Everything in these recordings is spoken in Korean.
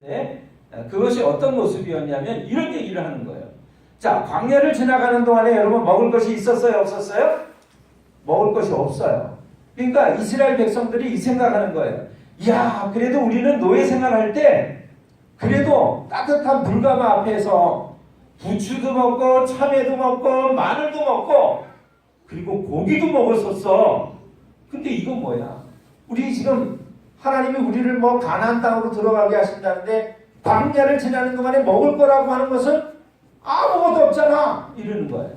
네? 그것이 어떤 모습이었냐면 이런 얘기를 하는 거예요. 자, 광야를 지나가는 동안에 여러분 먹을 것이 있었어요? 없었어요? 먹을 것이 없어요. 그러니까 이스라엘 백성들이 이 생각하는 거예요. 이야, 그래도 우리는 노예 생활할 때 그래도 따뜻한 불가마 앞에서 부추도 먹고 참외도 먹고 마늘도 먹고 그리고 고기도 먹었었어. 근데 이건 뭐야? 우리 지금 하나님이 우리를 뭐 가나안 땅으로 들어가게 하신다는데 광야를 지나는 동안에 먹을 거라고 하는 것은 아무것도 없잖아. 이러는 거예요.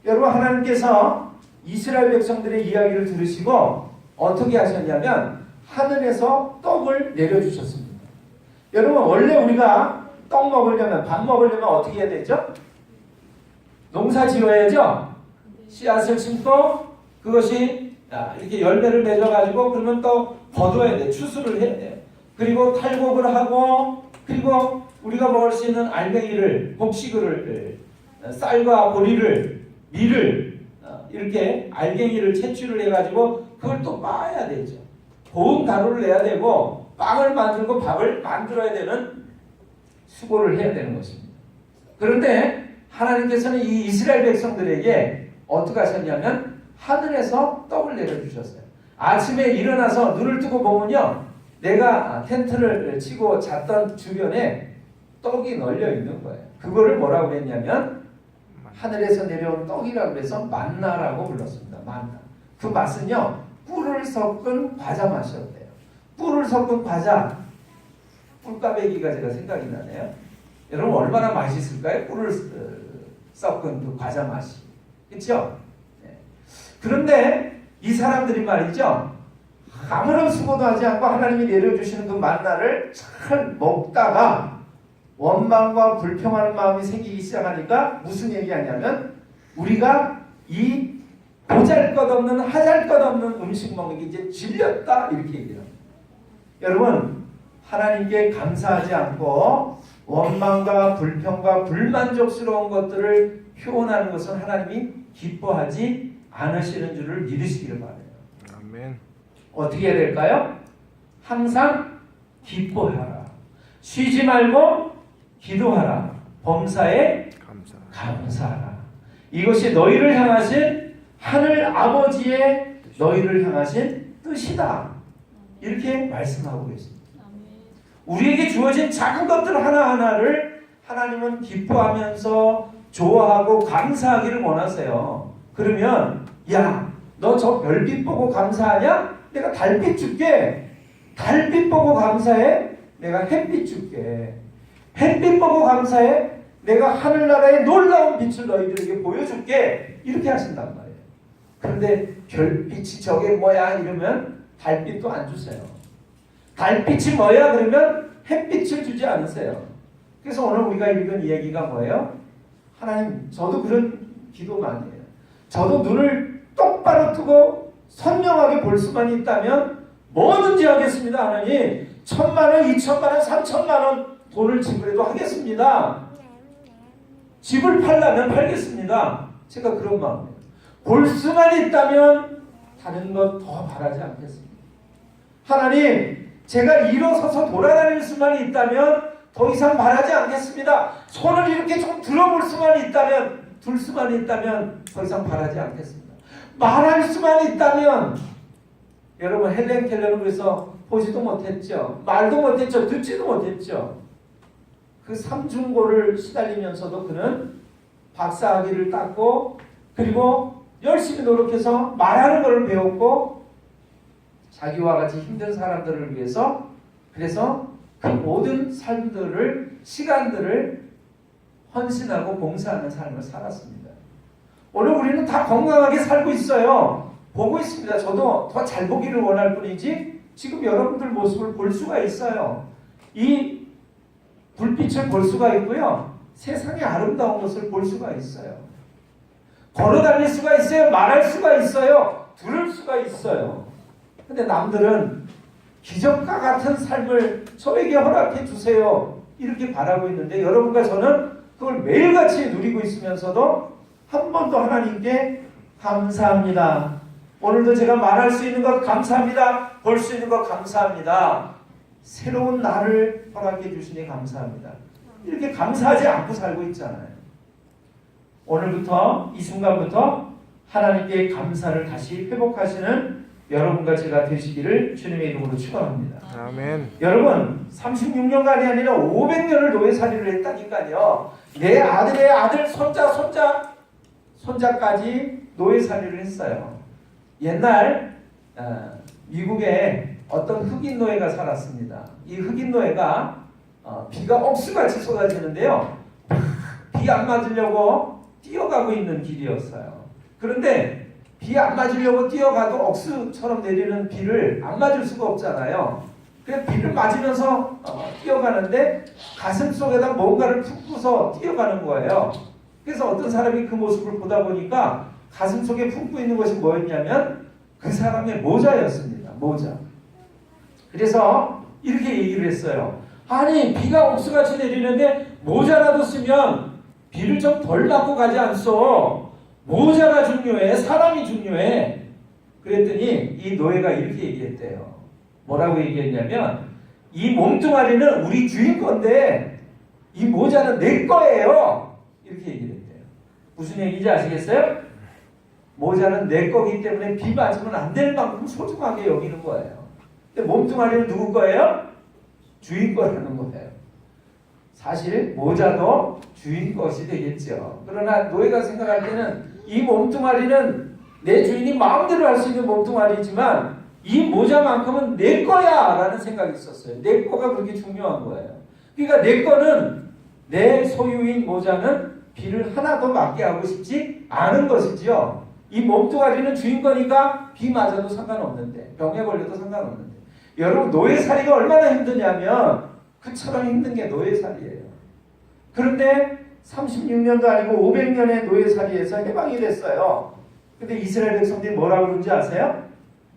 여러분, 하나님께서 이스라엘 백성들의 이야기를 들으시고 어떻게 하셨냐면 하늘에서 떡을 내려주셨습니다. 여러분, 원래 우리가 떡 먹으려면, 밥 먹으려면 어떻게 해야 되죠? 농사 지어야죠. 씨앗을 심고 그것이 이렇게 열매를 맺어가지고 그러면 또 거둬야 돼. 추수를 해야 돼요. 그리고 탈곡을 하고 그리고 우리가 먹을 수 있는 알맹이를, 곡식을, 쌀과 보리를, 밀을 이렇게 알갱이를 채취를 해가지고 그걸 또 빻아야 되죠. 고운 가루를 내야 되고 빵을 만들고 밥을 만들어야 되는 수고를 해야 되는 것입니다. 그런데 하나님께서는 이 이스라엘 백성들에게 어떻게 하셨냐면 하늘에서 떡을 내려주셨어요. 아침에 일어나서 눈을 뜨고 보면요, 내가 텐트를 치고 잤던 주변에 떡이 널려 있는 거예요. 그거를 뭐라고 그랬냐면 하늘에서 내려온 떡이라고 해서 만나라고 불렀습니다. 만나. 그 맛은요, 꿀을 섞은 과자 맛이었대요. 꿀을 섞은 과자, 꿀까베기가 제가 생각이 나네요. 여러분, 얼마나 맛있을까요? 꿀을 섞은 그 과자 맛이. 그렇죠? 네. 그런데 이 사람들이 말이죠, 아무런 수고도 하지 않고 하나님이 내려주시는 그 만나를 잘 먹다가 원망과 불평하는 마음이 생기기 시작하니까 무슨 얘기하냐면 우리가 이 보잘것없는 하잘것없는 음식 먹는 게 이제 질렸다, 이렇게 얘기합니다. 여러분, 하나님께 감사하지 않고 원망과 불평과 불만족스러운 것들을 표현하는 것은 하나님이 기뻐하지 않으시는 줄을 믿으시기를 바라요. 아멘. 어떻게 해야 될까요? 항상 기뻐하라. 쉬지 말고 기도하라. 범사에 감사하라. 이것이 너희를 향하신 하늘 아버지의 너희를 향하신 뜻이다. 이렇게 말씀하고 계십니다. 우리에게 주어진 작은 것들 하나하나를 하나님은 기뻐하면서 좋아하고 감사하기를 원하세요. 그러면 야, 너 저 별빛 보고 감사하냐? 내가 달빛 줄게. 달빛 보고 감사해? 내가 햇빛 줄게. 햇빛 보고 감사해? 내가 하늘나라의 놀라운 빛을 너희들에게 보여줄게. 이렇게 하신단 말이에요. 그런데 별빛이 저게 뭐야? 이러면 달빛도 안 주세요. 달빛이 뭐야? 그러면 햇빛을 주지 않으세요. 그래서 오늘 우리가 읽은 이야기가 뭐예요? 하나님, 저도 그런 기도 많이 해요. 저도 눈을 똑바로 뜨고 선명하게 볼 수만 있다면 뭐든지 하겠습니다. 하나님, 1,000만원, 2,000만원, 3,000만원 돈을 지불해도 하겠습니다. 집을 팔려면 팔겠습니다. 제가 그런 마음이에요. 볼 수만 있다면 다른 것 더 바라지 않겠습니다. 하나님, 제가 일어서서 돌아다닐 수만 있다면 더 이상 바라지 않겠습니다. 손을 이렇게 좀 들어볼 수만 있다면, 둘 수만 있다면 더 이상 바라지 않겠습니다. 말할 수만 있다면, 여러분, 헬렌 켈러는 그래서 보지도 못했죠. 말도 못했죠. 듣지도 못했죠. 그 삼중고를 시달리면서도 그는 박사학위를 땄고 그리고 열심히 노력해서 말하는 걸 배웠고 자기와 같이 힘든 사람들을 위해서 그래서 그 모든 삶들을, 시간들을 헌신하고 봉사하는 삶을 살았습니다. 오늘 우리는 다 건강하게 살고 있어요. 보고 있습니다. 저도 더 잘 보기를 원할 뿐이지 지금 여러분들 모습을 볼 수가 있어요. 이 불빛을 볼 수가 있고요. 세상의 아름다운 것을 볼 수가 있어요. 걸어 다닐 수가 있어요. 말할 수가 있어요. 들을 수가 있어요. 근데 남들은 기적과 같은 삶을 저에게 허락해 주세요. 이렇게 바라고 있는데 여러분과 저는 그걸 매일같이 누리고 있으면서도 한 번도 하나님께 감사합니다. 오늘도 제가 말할 수 있는 것 감사합니다. 볼 수 있는 것 감사합니다. 새로운 날을 허락해 주시니 감사합니다. 이렇게 감사하지 않고 살고 있잖아요. 오늘부터 이 순간부터 하나님께 감사를 다시 회복하시는 여러분과 제가 되시기를 주님의 이름으로 축원합니다. 아멘. 여러분 36년간이 아니라 500년을 노예살이를 했다니까요. 내 아들의 아들 손자까지 노예살이를 했어요. 옛날 미국에 어떤 흑인 노예가 살았습니다. 이 흑인 노예가 비가 억수같이 쏟아지는데요. 비 안 맞으려고 뛰어가고 있는 길이었어요. 그런데 비 안 맞으려고 뛰어가도 억수처럼 내리는 비를 안 맞을 수가 없잖아요. 그래서 비를 맞으면서 뛰어가는데 가슴 속에다 뭔가를 품고서 뛰어가는 거예요. 그래서 어떤 사람이 그 모습을 보다 보니까 가슴 속에 품고 있는 것이 뭐였냐면 그 사람의 모자였습니다. 모자. 그래서 이렇게 얘기를 했어요. 아니 비가 옥수같이 내리는데 모자라도 쓰면 비를 좀 덜 맞고 가지 않소. 모자가 중요해. 사람이 중요해. 그랬더니 이 노예가 이렇게 얘기했대요. 뭐라고 얘기했냐면 이 몸뚱아리는 우리 주인 건데 이 모자는 내 거예요. 이렇게 얘기를 했대요. 무슨 얘기인지 아시겠어요? 모자는 내 거기 때문에 비 맞으면 안 될 만큼 소중하게 여기는 거예요. 근데 몸뚱아리는 누구 거예요? 주인 거라는 거예요. 사실 모자도 주인 것이 되겠죠. 그러나 노예가 생각할 때는 이 몸뚱아리는 내 주인이 마음대로 할 수 있는 몸뚱아리지만 이 모자만큼은 내 거야 라는 생각이 있었어요. 내 거가 그렇게 중요한 거예요. 그러니까 내 거는 내 소유인 모자는 비를 하나도 맞게 하고 싶지 않은 것이지요. 이 몸뚱아리는 주인 거니까 비 맞아도 상관없는데 병에 걸려도 상관없는데 여러분 노예살이가 얼마나 힘드냐면 그처럼 힘든 게 노예살이에요. 그런데 36년도 아니고 500년의 노예살이에서 해방이 됐어요. 근데 이스라엘 백성들이 뭐라고 그러는지 아세요?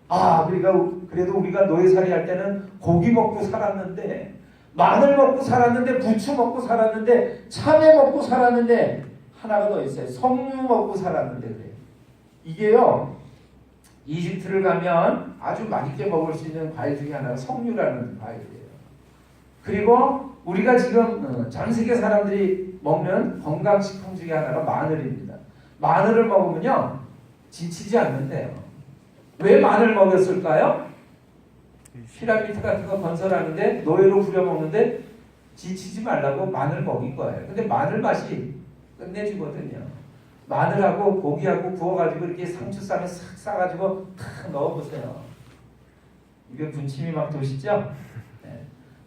그러니까 그래도 우리가 노예살이 할 때는 고기 먹고 살았는데 마늘 먹고 살았는데 부추 먹고 살았는데 참외 먹고 살았는데 하나가 더 있어요. 석류 먹고 살았는데 그래요. 이게요. 이집트를 가면 아주 맛있게 먹을 수 있는 과일 중에 하나가 석류라는 과일이에요. 그리고 우리가 지금 전 세계 사람들이 먹는 건강식품 중에 하나가 마늘입니다. 마늘을 먹으면요. 지치지 않는데요. 왜 마늘 먹였을까요? 피라미드 같은 거 건설하는데 노예로 부려먹는데 지치지 말라고 마늘 먹인 거예요. 근데 마늘 맛이 끝내주거든요. 마늘하고 고기하고 구워가지고 이렇게 상추쌈에 싹 싸가지고 탁 넣어보세요. 이게 군침이 막 도시죠? 네.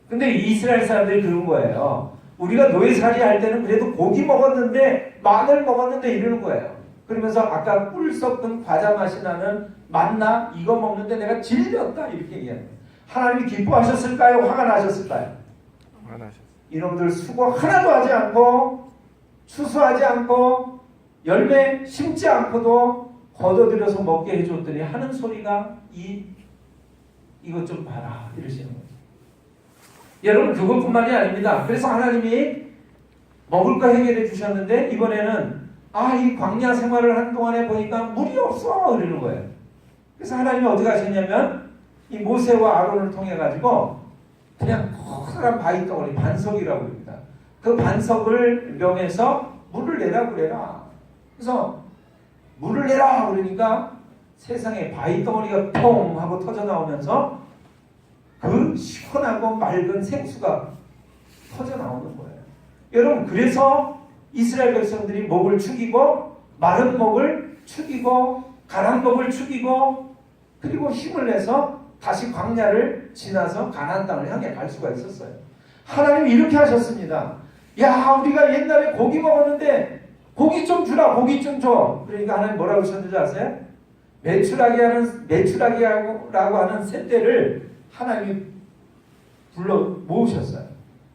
근데 이스라엘 사람들이 그런 거예요. 우리가 노예살이 할 때는 그래도 고기 먹었는데 마늘 먹었는데 이러는 거예요. 그러면서 아까 꿀 섞은 과자 맛이 나는 만나 이거 먹는데 내가 질렸다 이렇게 얘기해요. 하나님이 기뻐하셨을까요? 화가 나셨을까요? 화가 나셨어요. 이놈들 수고 하나도 하지 않고 추수하지 않고 열매 심지 않고도 걷어들여서 먹게 해줬더니 하는 소리가 이것 좀 봐라 이러시는 거죠. 여러분 그것뿐만이 아닙니다. 그래서 하나님이 먹을 거 해결해 주셨는데 이번에는 이 광야 생활을 하는 동안에 보니까 물이 없어 이러는 거예요. 그래서 하나님이 어떻게 하셨냐면 이 모세와 아론을 통해 가지고 그냥 커다란 바위 덩어리 반석이라고 합니다. 그 반석을 명해서 물을 내라 그래라. 그래서 물을 내라 그러니까 세상에 바위 덩어리가 퐁 하고 터져 나오면서 그 시원하고 맑은 생수가 터져 나오는 거예요. 여러분 그래서 이스라엘 백성들이 목을 축이고 마른 목을 축이고 가난 목을 축이고 그리고 힘을 내서 다시 광야를 지나서 가나안 땅을 향해 갈 수가 있었어요. 하나님이 이렇게 하셨습니다. 야 우리가 옛날에 고기 먹었는데 고기 좀 주라 고기 좀 줘. 그러니까 하나님 뭐라고 하셨는지 아세요? 메추라기라고 하는 쇳대를 하나님이 불러 모으셨어요.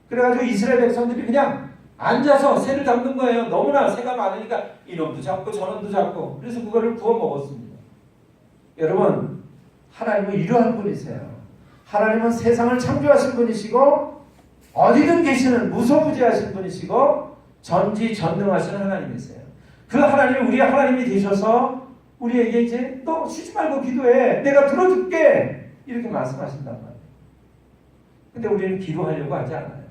그래가지고 이스라엘 백성들이 그냥 앉아서 새를 잡는 거예요. 너무나 새가 많으니까 이놈도 잡고 저놈도 잡고 그래서 그거를 구워 먹었습니다. 여러분 하나님은 이러한 분이세요. 하나님은 세상을 창조하신 분이시고 어디든 계시는 무소부지하신 분이시고 전지전능하신 하나님이세요. 그 하나님이 우리의 하나님이 되셔서 우리에게 이제 너 쉬지 말고 기도해. 내가 들어줄게. 이렇게 말씀하신단 말이에요. 근데 우리는 기도하려고 하지 않아요.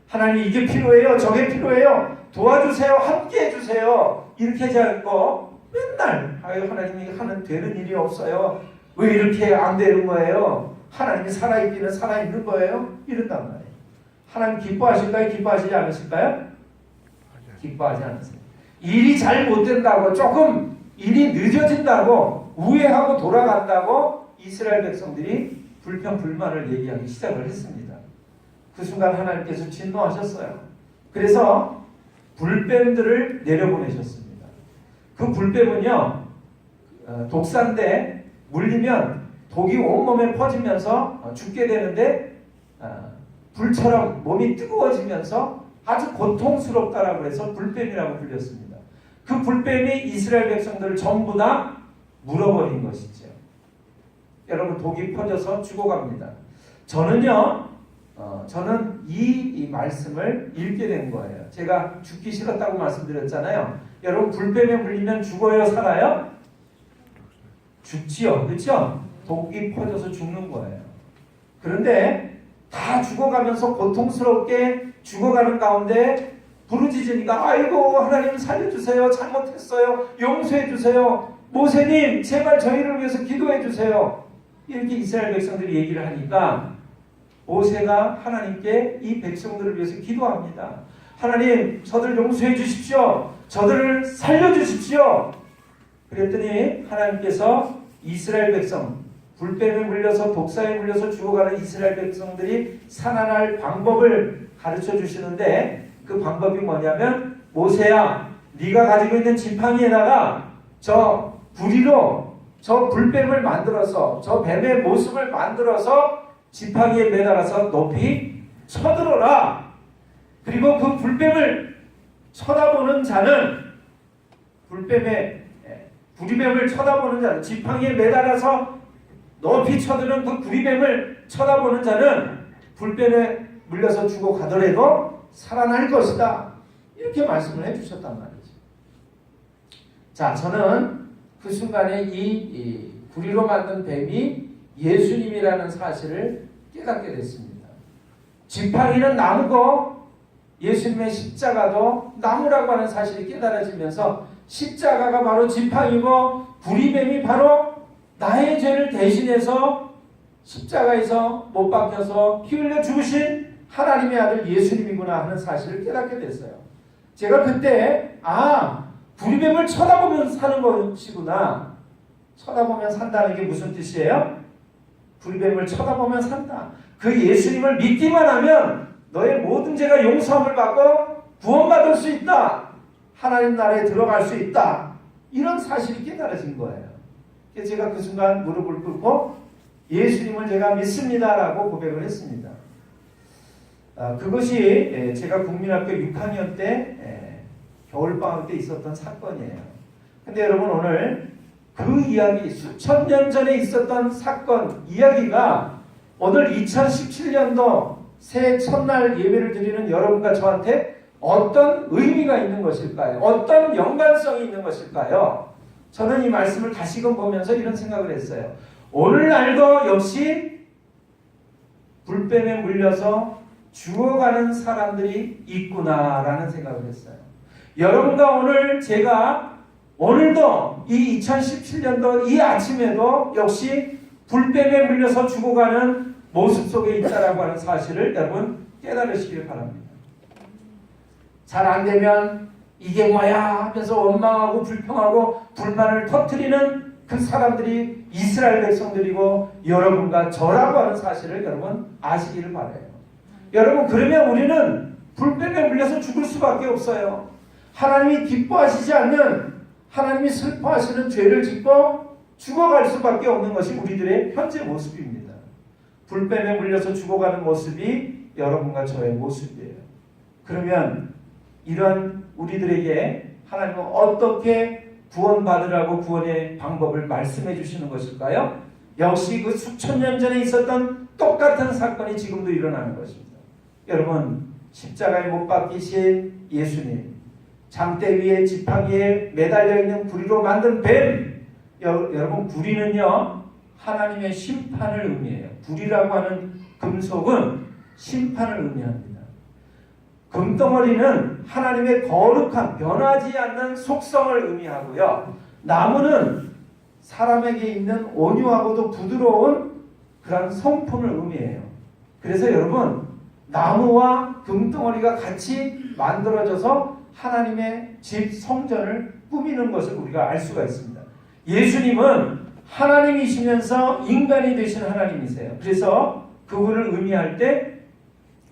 하나님 이게 필요해요. 저게 필요해요. 도와주세요. 함께 해주세요. 이렇게 하지 않고 맨날 하나님이 하는 되는 일이 없어요. 왜 이렇게 안 되는 거예요? 하나님이 살아있기는 살아있는 거예요? 이런단 말이에요. 하나님 기뻐하실까요? 기뻐하시지 않으실까요? 기뻐하지 않으세요. 일이 잘 못 된다고, 조금 일이 늦어진다고, 우회하고 돌아간다고 이스라엘 백성들이 불평 불만을 얘기하기 시작을 했습니다. 그 순간 하나님께서 진노하셨어요. 그래서 불뱀들을 내려보내셨습니다. 그 불뱀은요, 독사인데 물리면 독이 온몸에 퍼지면서 죽게 되는데, 불처럼 몸이 뜨거워지면서 아주 고통스럽다라고 해서 불뱀이라고 불렸습니다. 그 불뱀이 이스라엘 백성들을 전부 다 물어버린 것이죠. 여러분, 독이 퍼져서 죽어갑니다. 저는 이 말씀을 읽게 된 거예요. 제가 죽기 싫었다고 말씀드렸잖아요. 여러분, 불뱀에 물리면 죽어요, 살아요? 죽지요, 그렇죠? 독이 퍼져서 죽는 거예요. 그런데 다 죽어가면서 고통스럽게 죽어가는 가운데 부르짖으니까 아이고 하나님 살려주세요. 잘못했어요. 용서해주세요. 모세님 제발 저희를 위해서 기도해주세요. 이렇게 이스라엘 백성들이 얘기를 하니까 모세가 하나님께 이 백성들을 위해서 기도합니다. 하나님 저들 용서해 주십시오. 저들을 살려주십시오. 그랬더니 하나님께서 이스라엘 백성, 불뱀에 물려서 독사에 물려서 죽어가는 이스라엘 백성들이 살아날 방법을 가르쳐 주시는데, 그 방법이 뭐냐면, 모세야 네가 가지고 있는 지팡이에다가 저 부리로 저 불뱀을 만들어서, 저 뱀의 모습을 만들어서 지팡이에 매달아서 높이 쳐들어라. 그리고 그 불뱀을 쳐다보는 자는, 부리뱀을 쳐다보는 자는, 지팡이에 매달아서 높이 쳐드는 그 구리뱀을 쳐다보는 자는 불뱀에 물려서 죽어가더라도 살아날 것이다. 이렇게 말씀을 해주셨단 말이죠. 자, 저는 그 순간에 이 구리로 만든 뱀이 예수님이라는 사실을 깨닫게 됐습니다. 지팡이는 나무고 예수님의 십자가도 나무라고 하는 사실이 깨달아지면서 십자가가 바로 지팡이고 구리뱀이 바로 나의 죄를 대신해서 십자가에서 못 박혀서 피 흘려 죽으신 하나님의 아들 예수님이구나 하는 사실을 깨닫게 됐어요. 제가 그때 구리뱀을 쳐다보면 사는 것이구나. 쳐다보면 산다는 게 무슨 뜻이에요? 구리뱀을 쳐다보면 산다. 그 예수님을 믿기만 하면 너의 모든 죄가 용서함을 받고 구원받을 수 있다. 하나님 나라에 들어갈 수 있다. 이런 사실이 깨달아진 거예요. 그래서 제가 그 순간 무릎을 꿇고 예수님을 제가 믿습니다라고 고백을 했습니다. 그것이 제가 국민학교 6학년 때 겨울방학 때 있었던 사건이에요. 근데 여러분, 오늘 그 이야기, 수천 년 전에 있었던 사건 이야기가 오늘 2017년도 새해 첫날 예배를 드리는 여러분과 저한테 어떤 의미가 있는 것일까요? 어떤 연관성이 있는 것일까요? 저는 이 말씀을 다시금 보면서 이런 생각을 했어요. 오늘날도 역시 불뱀에 물려서 죽어가는 사람들이 있구나라는 생각을 했어요. 여러분과 오늘 제가 오늘도 이 2017년도 이 아침에도 역시 불뱀에 물려서 죽어가는 모습 속에 있다라고 하는 사실을 여러분 깨달으시길 바랍니다. 잘 안 되면 이게 뭐야 하면서 원망하고 불평하고 불만을 터뜨리는 그 사람들이 이스라엘 백성들이고 여러분과 저라고 하는 사실을 여러분 아시기를 바라요. 여러분, 그러면 우리는 불뱀에 물려서 죽을 수밖에 없어요. 하나님이 기뻐하시지 않는, 하나님이 슬퍼하시는 죄를 짓고 죽어갈 수밖에 없는 것이 우리들의 현재 모습입니다. 불뱀에 물려서 죽어가는 모습이 여러분과 저의 모습이에요. 그러면 이런 우리들에게 하나님은 어떻게 구원받으라고 구원의 방법을 말씀해 주시는 것일까요? 역시 그 수천 년 전에 있었던 똑같은 사건이 지금도 일어나는 것입니다. 여러분, 십자가에 못 박히신 예수님, 장대 위에 지팡이에 매달려 있는 구리로 만든 뱀. 여러분, 구리는요 하나님의 심판을 의미해요. 구리라고 하는 금속은 심판을 의미합니다. 금덩어리는 하나님의 거룩한 변하지 않는 속성을 의미하고요. 나무는 사람에게 있는 온유하고도 부드러운 그런 성품을 의미해요. 그래서 여러분, 나무와 금덩어리가 같이 만들어져서 하나님의 집 성전을 꾸미는 것을 우리가 알 수가 있습니다. 예수님은 하나님이시면서 인간이 되신 하나님이세요. 그래서 그분을 의미할 때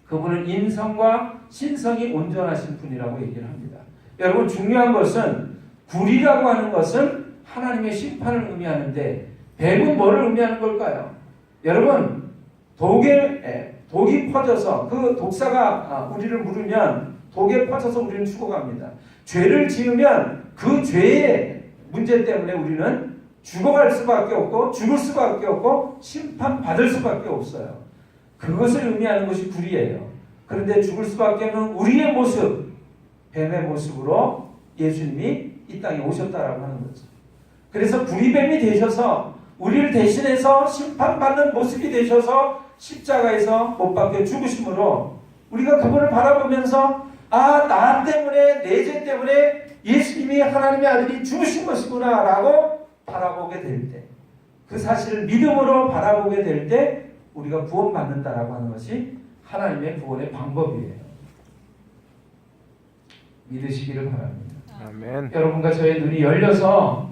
그분은 인성과 신성이 온전하신 분이라고 얘기를 합니다. 여러분, 중요한 것은 불이라고 하는 것은 하나님의 심판을 의미하는데 뱀은 뭐를 의미하는 걸까요? 여러분, 독이 퍼져서 그 독사가 우리를 물으면 독에 퍼져서 우리는 죽어갑니다. 죄를 지으면 그 죄의 문제 때문에 우리는 죽어갈 수밖에 없고 죽을 수밖에 없고 심판받을 수밖에 없어요. 그것을 의미하는 것이 불이에요. 그런데 죽을 수밖에 없는 우리의 모습, 뱀의 모습으로 예수님이 이 땅에 오셨다라고 하는 거죠. 그래서 불이뱀이 되셔서 우리를 대신해서 심판받는 모습이 되셔서 십자가에서 못 박혀 죽으심으로 우리가 그분을 바라보면서 나 때문에, 내 죄 때문에 예수님이 하나님의 아들이 죽으신 것이구나 라고 바라보게 될 때, 그 사실을 믿음으로 바라보게 될 때 우리가 구원받는다라고 하는 것이 하나님의 구원의 방법이에요. 믿으시기를 바랍니다. 아멘. 여러분과 저의 눈이 열려서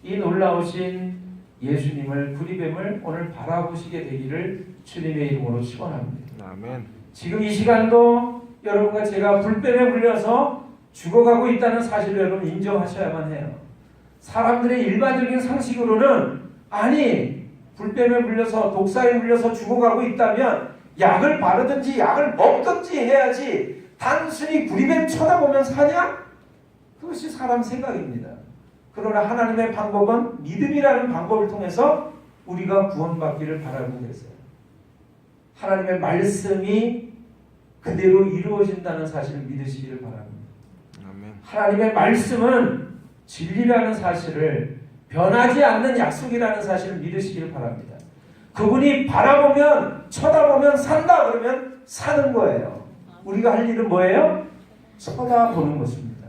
이 놀라우신 예수님을, 불이뱀을 오늘 바라보시게 되기를 주님의 이름으로 축원합니다. 아멘. 지금 이 시간도 여러분과 제가 불뱀에 물려서 죽어가고 있다는 사실을 여러분 인정하셔야만 해요. 사람들의 일반적인 상식으로는 불뱀에 물려서 독사에 물려서 죽어가고 있다면 약을 바르든지 약을 먹든지 해야지 단순히 불이뱀 쳐다보면 사냐? 그것이 사람 생각입니다. 그러나 하나님의 방법은 믿음이라는 방법을 통해서 우리가 구원받기를 바라고 계세요. 하나님의 말씀이 그대로 이루어진다는 사실을 믿으시기를 바랍니다. 아멘. 하나님의 말씀은 진리라는 사실을, 변하지 않는 약속이라는 사실을 믿으시기를 바랍니다. 그분이 바라보면, 쳐다보면 산다 그러면 사는 거예요. 우리가 할 일은 뭐예요? 쳐다보는 것입니다.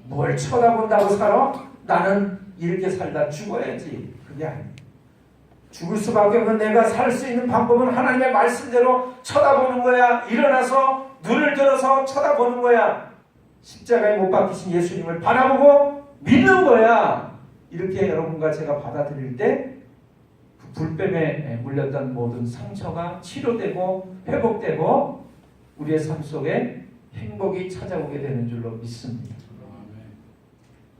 뭘 쳐다본다고 살아? 나는 이렇게 살다 죽어야지. 그게 아닙니다. 죽을 수밖에 없는 내가 살 수 있는 방법은 하나님의 말씀대로 쳐다보는 거야. 일어나서 눈을 들어서 쳐다보는 거야. 십자가에 못 박히신 예수님을 바라보고 믿는 거야. 이렇게 여러분과 제가 받아들일 때 그 불뱀에 물렸던 모든 상처가 치료되고 회복되고 우리의 삶 속에 행복이 찾아오게 되는 줄로 믿습니다.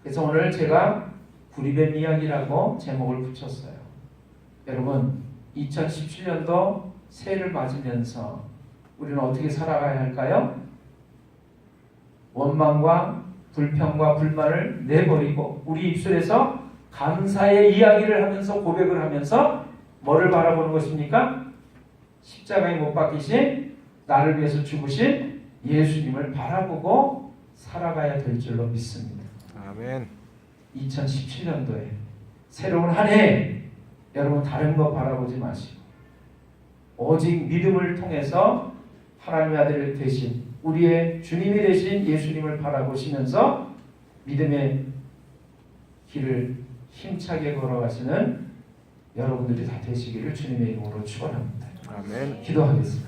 그래서 오늘 제가 불이뱀 이야기라고 제목을 붙였어요. 여러분, 2017년도 새해를 맞으면서 우리는 어떻게 살아가야 할까요? 원망과 불평과 불만을 내버리고 우리 입술에서 감사의 이야기를 하면서 고백을 하면서 뭐를 바라보는 것입니까? 십자가에 못 박히신 나를 위해서 죽으신 예수님을 바라보고 살아가야 될 줄로 믿습니다. 아멘. 2017년도에 새로운 한 해 여러분 다른 거 바라보지 마시고 오직 믿음을 통해서 하나님의 아들 되신 우리의 주님이 되신 예수님을 바라보시면서 믿음의 길을 힘차게 걸어가시는 여러분들이 다 되시기를 주님의 이름으로 축원합니다. 아멘. 기도하겠습니다.